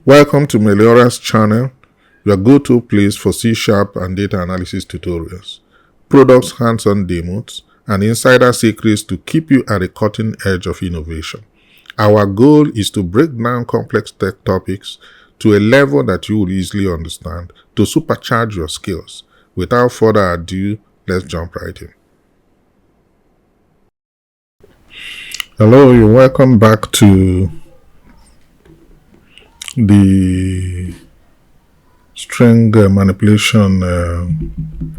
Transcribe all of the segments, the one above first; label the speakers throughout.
Speaker 1: Welcome to Meliora's channel, your go-to place for C# and data analysis tutorials, products hands-on demos, and insider secrets to keep you at the cutting edge of innovation. Our goal is to break down complex tech topics to a level that you will easily understand to supercharge your skills. Without further ado, let's jump right in. Hello, you're welcome back to the string manipulation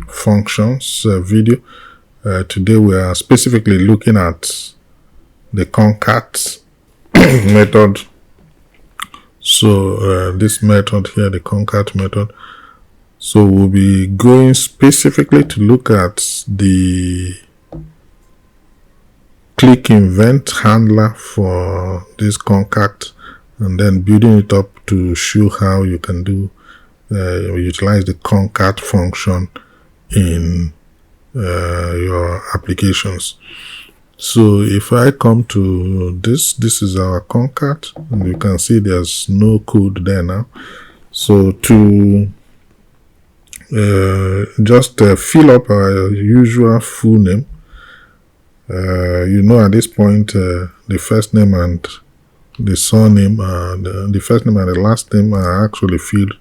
Speaker 1: functions video. Today we are specifically looking at the concat method. So this method here, the concat method. So we'll be going specifically to look at the click invent handler for this concat, and then building it up to show how you can do utilize the concat function in your applications. So if I come to this is our concat, and you can see there's no code there now. So to just fill up our usual full name, at this point the first name and the surname, the first name and the last name are actually filled.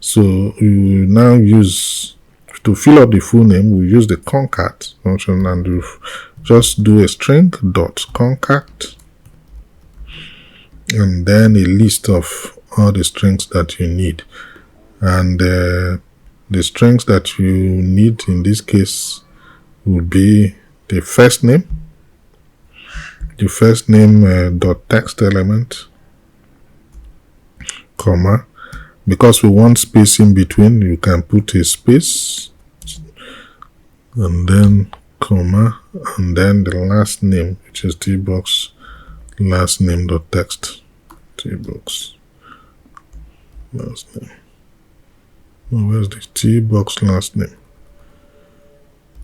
Speaker 1: So we will now use, to fill up the full name, we use the concat function, and we just do a string dot concat and then a list of all the strings that you need. And the strings that you need in this case would be the first name, dot text element, comma. Because we want space in between, you can put a space and then comma, and then the last name, which is tbox last name dot text, tbox last name. Oh, where's the tbox last name?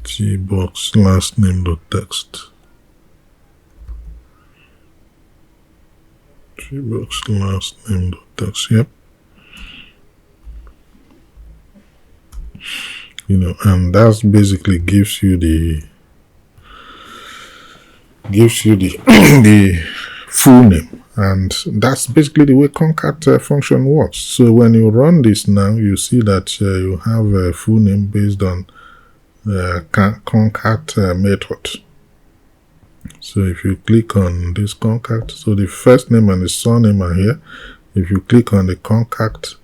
Speaker 1: Tbox last name dot text. Tbox last name dot text. Yep. And that basically gives you the the full name, and that's basically the way concat function works. So when you run this now, you see that you have a full name based on concat method. So if you click on this concat, so the first name and the surname are here. If you click on the concat,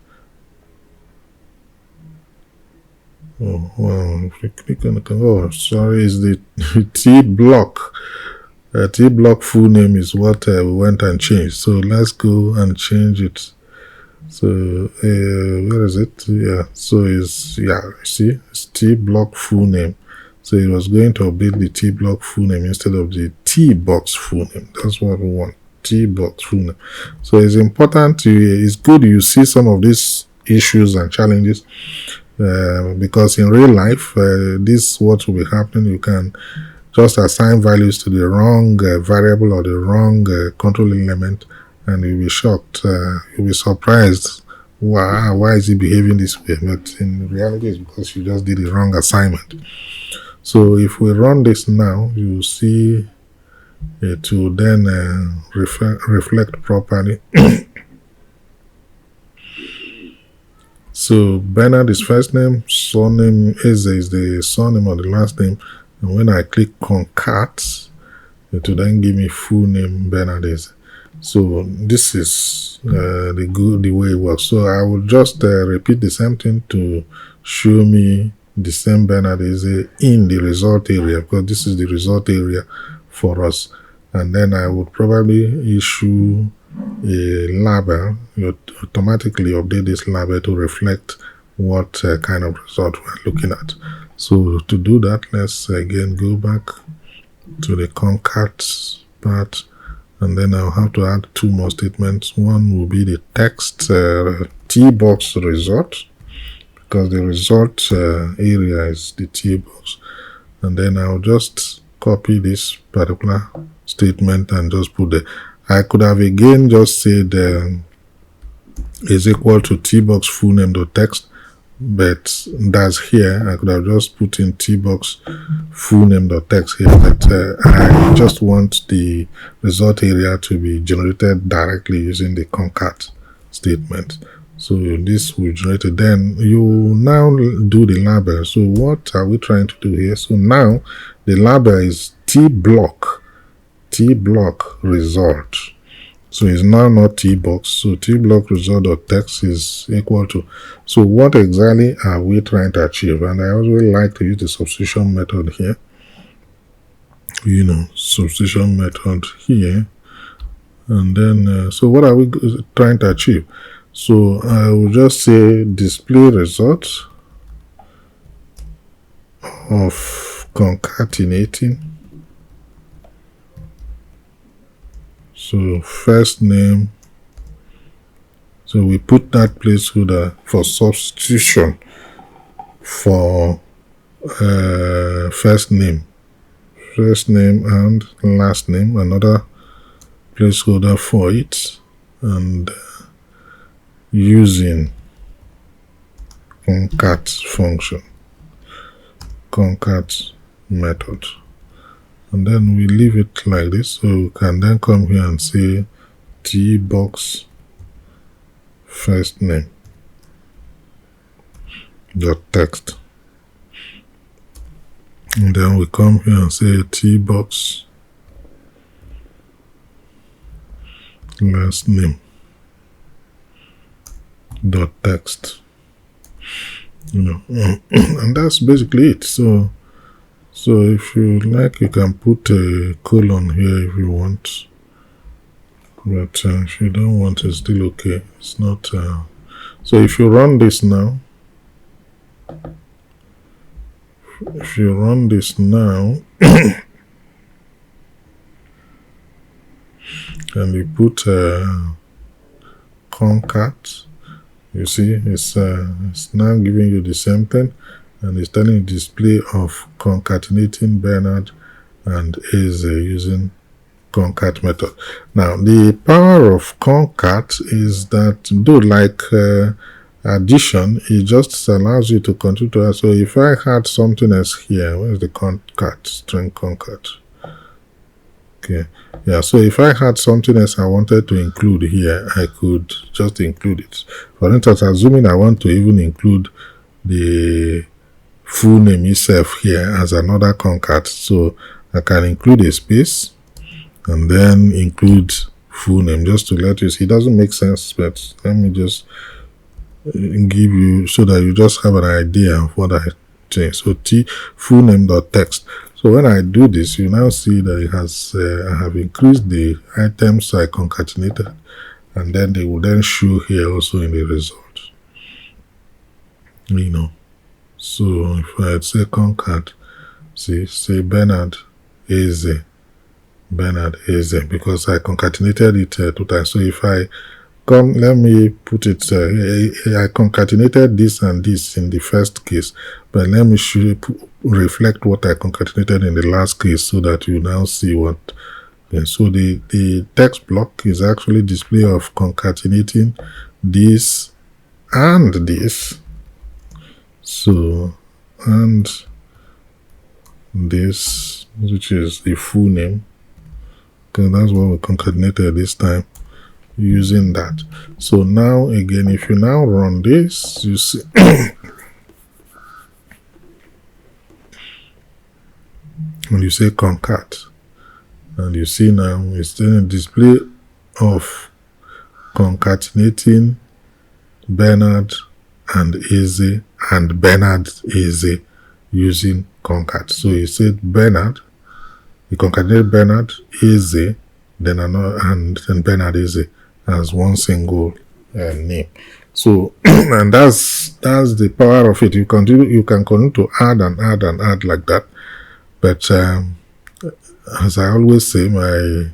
Speaker 1: if you click on the is the T block. T-block full name is what we went and changed. So let's go and change it. So where is it? Yeah. So it's T-block full name. So it was going to update the T-block full name instead of the T-box full name. That's what we want. T-box full name. So it's important. It's good you see some of these issues and challenges, because in real life, this is what will be happening. You can just assign values to the wrong variable or the wrong control element, and you'll be shocked. You'll be surprised. Why is it behaving this way? But in reality, it's because you just did the wrong assignment. So if we run this now, you see it will then reflect properly. So Bernard is first name, surname Eze is the surname or the last name. And when I click concat, it will then give me full name Bernard Eze. So this is the way it works. So I will just repeat the same thing to show me the same Bernard Eze in the result area, because this is the result area for us. And then I would probably issue a label. You automatically update this label to reflect what kind of result we're looking at. So to do that, let's again go back to the concat part, and then I'll have to add two more statements. One will be the text tbox result, because the result area is the tbox, and then I'll just copy this particular statement and just put the I could have again just said is equal to tbox full name.text, but that's here. I could have just put in tbox full name.text here, but I just want the result area to be generated directly using the concat statement. So this will generate it. Then you now do the label. So what are we trying to do here? So now the label is tblock result. So it's now not tbox. So tblock result.text is equal to. So what exactly are we trying to achieve? And I always like to use the substitution method here. Substitution method here. And then, so what are we trying to achieve? So I will just say display result of concatenating. So first name. So we put that placeholder for substitution for first name and last name, another placeholder for it, and using concat function, concat method, and then we leave it like this. So we can then come here and say tbox first name dot text, and then we come here and say tbox last name dot text, and that's basically it. So if you like, you can put a colon here if you want, but if you don't want, it's still okay. It's not so if you run this now, and you put concat, you see it's now giving you the same thing, and it's telling you display of concatenating Bernard and is using concat method. Now the power of concat is that, though like addition, it just allows you to continue to add. So if I had something else here, where's the concat, string concat? Okay, yeah, so if I had something else I wanted to include here, I could just include it. For instance, assuming I want to even include the full name itself here as another concat, so I can include a space and then include full name, just to let you see. It doesn't make sense, but let me just give you so that you just have an idea of what I say. So full name.text. So when I do this, you now see that it has I have increased the items I concatenated, and then they will then show here also in the result. So if I say concat, say Bernard Eze, because I concatenated it 2 times. So if I come, let me put it, I concatenated this and this in the first case, but let me reflect what I concatenated in the last case so that you now see what. So the text block is actually display of concatenating this and this. So, and this, which is the full name, because that's what we concatenated this time, using that. So now again, if you now run this, you see when you say concat, and you see now it's in a display of concatenating Bernard and Eze and Bernard Eze using concat. So you said Bernard, you concatenate Bernard Eze, then another, and then Bernard Eze as one single name. So and that's the power of it. You can continue to add and add and add like that. But as I always say, my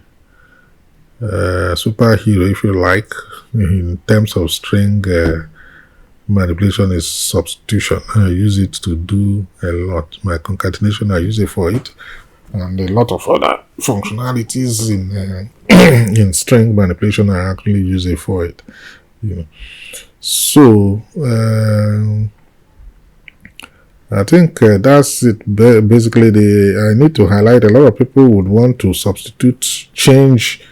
Speaker 1: superhero, if you like, in terms of string manipulation is substitution. I use it to do a lot. My concatenation, I use it for it, and a lot of other functionalities in in string manipulation, I actually use it for it. So I think that's it. Basically, I need to highlight a lot of people would want to change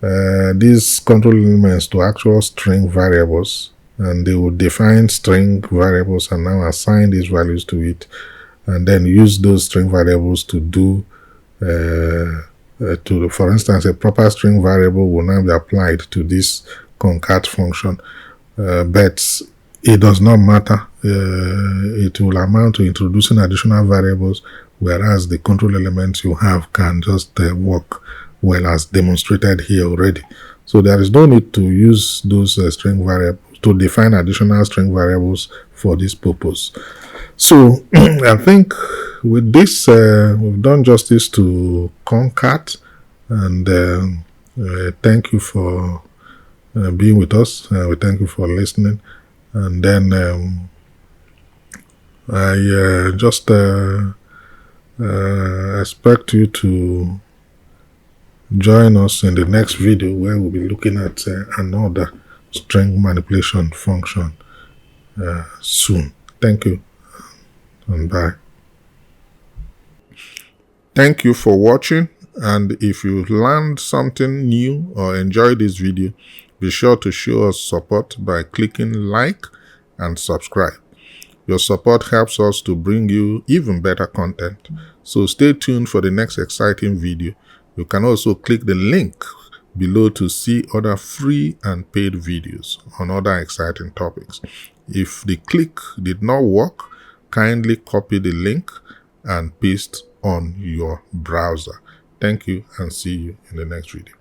Speaker 1: these control elements to actual string variables, and they would define string variables and now assign these values to it, and then use those string variables to do for instance, a proper string variable will now be applied to this concat function, but it does not matter. It will amount to introducing additional variables, whereas the control elements you have can just work well as demonstrated here already. So there is no need to use those string variables to define additional string variables for this purpose. So I think with this, we've done justice to Concat, and thank you for being with us. We thank you for listening. And then I just expect you to join us in the next video, where we'll be looking at another string manipulation function soon. Thank you, and bye. Thank you for watching, and if you learned something new or enjoyed this video, be sure to show us support by clicking like and subscribe. Your support helps us to bring you even better content, so stay tuned for the next exciting video. You can also click the link below to see other free and paid videos on other exciting topics. If the click did not work, kindly copy the link and paste on your browser. Thank you, and see you in the next video.